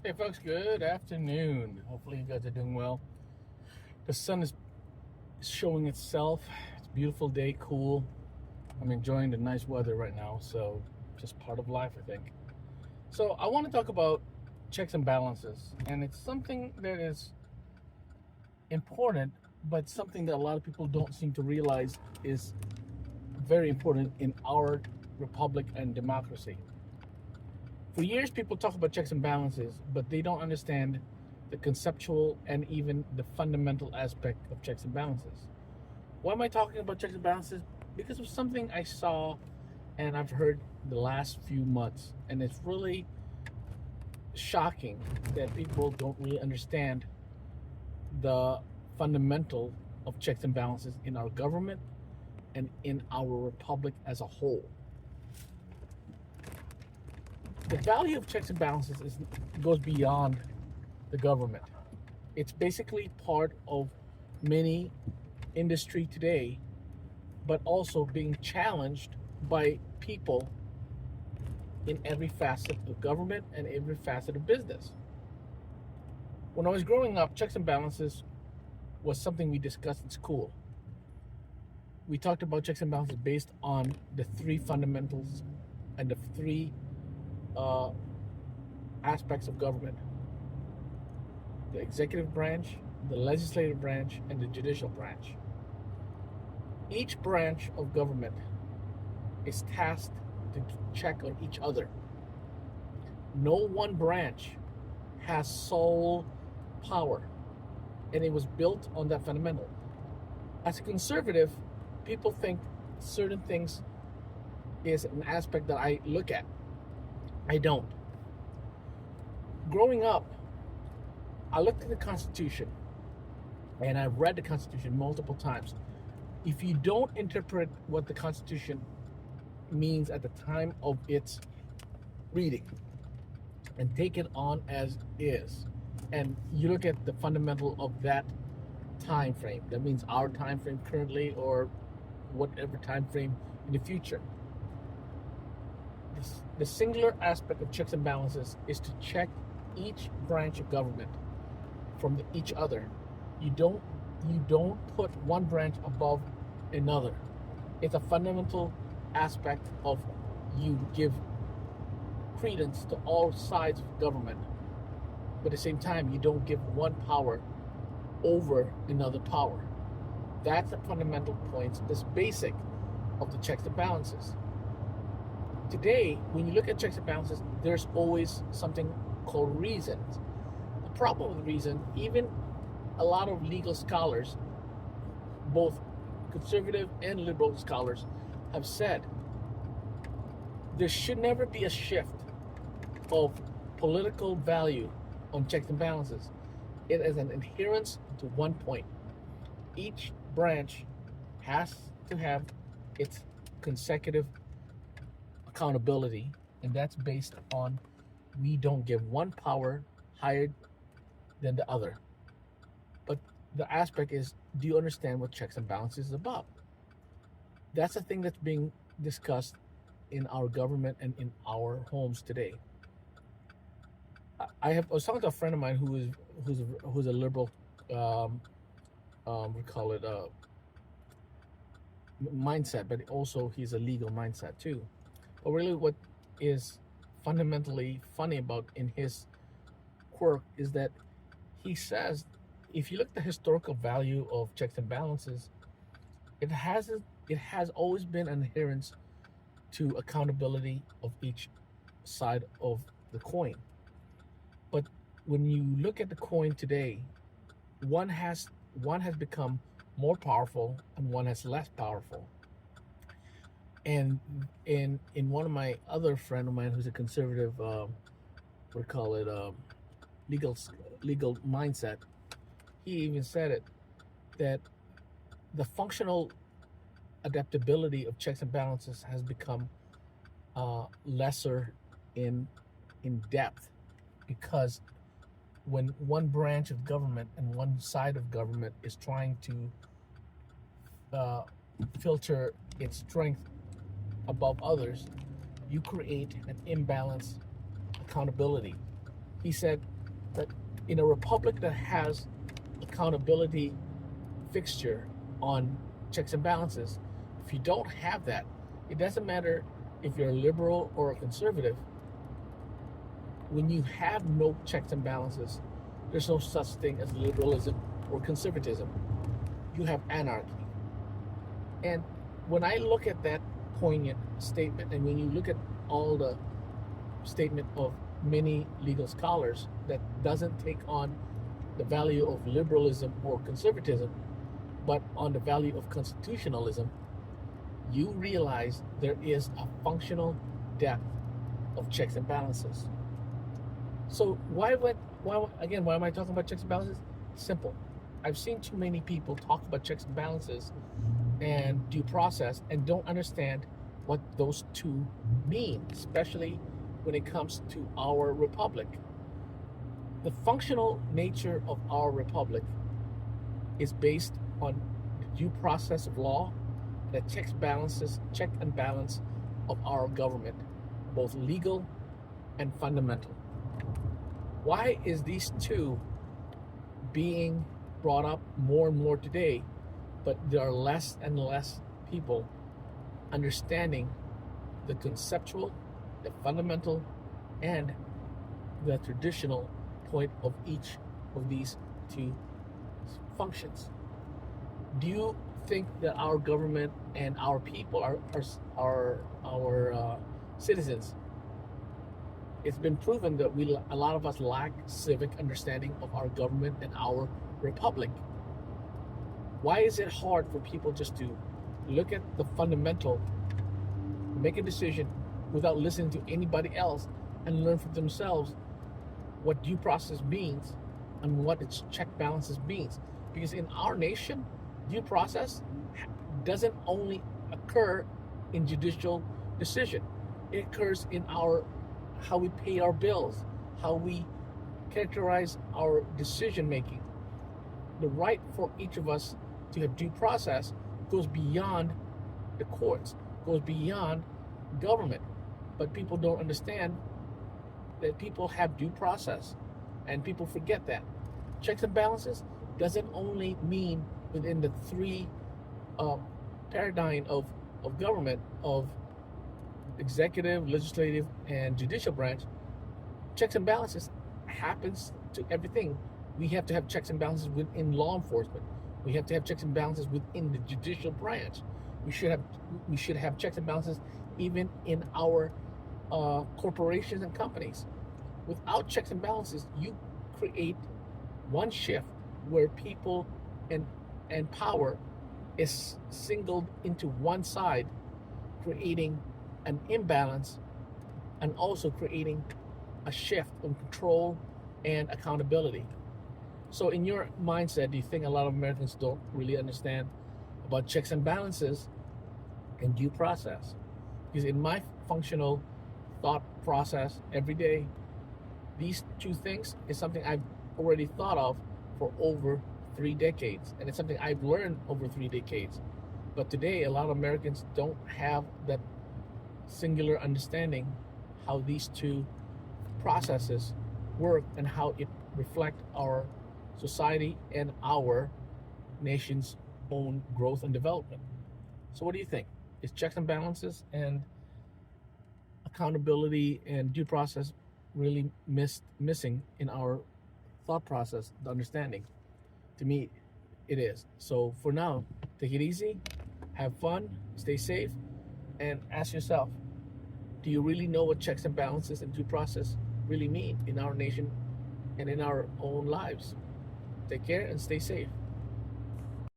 Hey folks, good afternoon. Hopefully you guys are doing well. The sun is showing itself. It's a beautiful day, cool. I'm enjoying the nice weather right now, so just part of life, I think. So I want to talk about checks and balances, and it's something that is important, but something that a lot of people don't seem to realize is very important in our republic and democracy. For years, people talk about checks and balances, but they don't understand the conceptual and even the fundamental aspect of checks and balances. Why am I talking about checks and balances? Because of something I saw and I've heard the last few months, and it's really shocking that people don't really understand the fundamental of checks and balances in our government and in our republic as a whole. The value of checks and balances goes beyond the government. It's basically part of many industry today, but also being challenged by people in every facet of government and every facet of business. When I was growing up, checks and balances was something we discussed in school. We talked about checks and balances based on the three fundamentals and the three uh, aspects of government: the executive branch, the legislative branch, and the judicial branch. Each branch of government is tasked to check on each other. No one branch has sole power, and it was built on that fundamental. As a conservative, people think certain things is an aspect that I look at. I don't. Growing up, I looked at the Constitution and I've read the Constitution multiple times. If you don't interpret what the Constitution means at the time of its reading and take it on as is, and you look at the fundamental of that time frame, that means our time frame currently or whatever time frame in the future, the singular aspect of checks and balances is to check each branch of government from each other. You don't put one branch above another. It's a fundamental aspect of you give credence to all sides of government, but at the same time you don't give one power over another power. That's the fundamental point, this basic of the checks and balances. Today, when you look at checks and balances, there's always something called reasons. The problem with reason, even a lot of legal scholars, both conservative and liberal scholars, have said there should never be a shift of political value on checks and balances. It is an adherence to one point. Each branch has to have its consecutive accountability, and that's based on we don't give one power higher than the other. But the aspect is, do you understand what checks and balances is about? That's the thing that's being discussed in our government and in our homes today. I was talking to a friend of mine who's a liberal, we call it mindset, but also he's a legal mindset too. But really, what is fundamentally funny about in his quirk is that he says, if you look at the historical value of checks and balances, it has always been an adherence to accountability of each side of the coin. But when you look at the coin today, one has become more powerful and one has less powerful. And in one of my other friend of mine who's a conservative, we call it legal legal mindset, he even said it that the functional adaptability of checks and balances has become lesser in depth, because when one branch of government and one side of government is trying to filter its strength above others, you create an imbalance accountability. He said But in a republic that has accountability fixture on checks and balances, if you don't have that, it doesn't matter if you're a liberal or a conservative. When you have no checks and balances, there's no such thing as liberalism or conservatism. You have anarchy. And when I look at that poignant statement, and when you look at all the statement of many legal scholars that doesn't take on the value of liberalism or conservatism, but on the value of constitutionalism, you realize there is a functional depth of checks and balances. So why am I talking about checks and balances? Simple. I've seen too many people talk about checks and balances and due process and don't understand what those two mean, especially when it comes to our republic. The functional nature of our republic is based on the due process of law that check and balance of our government, both legal and fundamental. Why is these two being brought up more and more today, but there are less and less people understanding the conceptual, the fundamental, and the traditional point of each of these two functions? Do you think that our government and our people, our citizens, it's been proven that a lot of us lack civic understanding of our government and our republic? Why is it hard for people just to look at the fundamental, make a decision without listening to anybody else, and learn for themselves what due process means and what its check balances means? Because in our nation, due process doesn't only occur in judicial decision. It occurs in how we pay our bills, how we characterize our decision making. The right for each of us to have due process goes beyond the courts, goes beyond government. But people don't understand that people have due process, and people forget that. Checks and balances doesn't only mean within the three paradigm of government, of executive, legislative, and judicial branch. Checks and balances happens to everything. We have to have checks and balances within law enforcement. We have to have checks and balances within the judicial branch. We should have checks and balances even in our corporations and companies. Without checks and balances, you create one shift where people and power is singled into one side, creating an imbalance and also creating a shift in control and accountability. So in your mindset, do you think a lot of Americans don't really understand about checks and balances and due process? Because in my functional thought process every day, these two things is something I've already thought of for over 3 decades, and it's something I've learned over 3 decades. But today, a lot of Americans don't have that singular understanding how these two processes work and how it reflect our society and our nation's own growth and development. So what do you think? Is checks and balances and accountability and due process really missing in our thought process, the understanding? To me, it is. So for now, take it easy, have fun, stay safe, and ask yourself, do you really know what checks and balances and due process really mean in our nation and in our own lives? Take care and stay safe.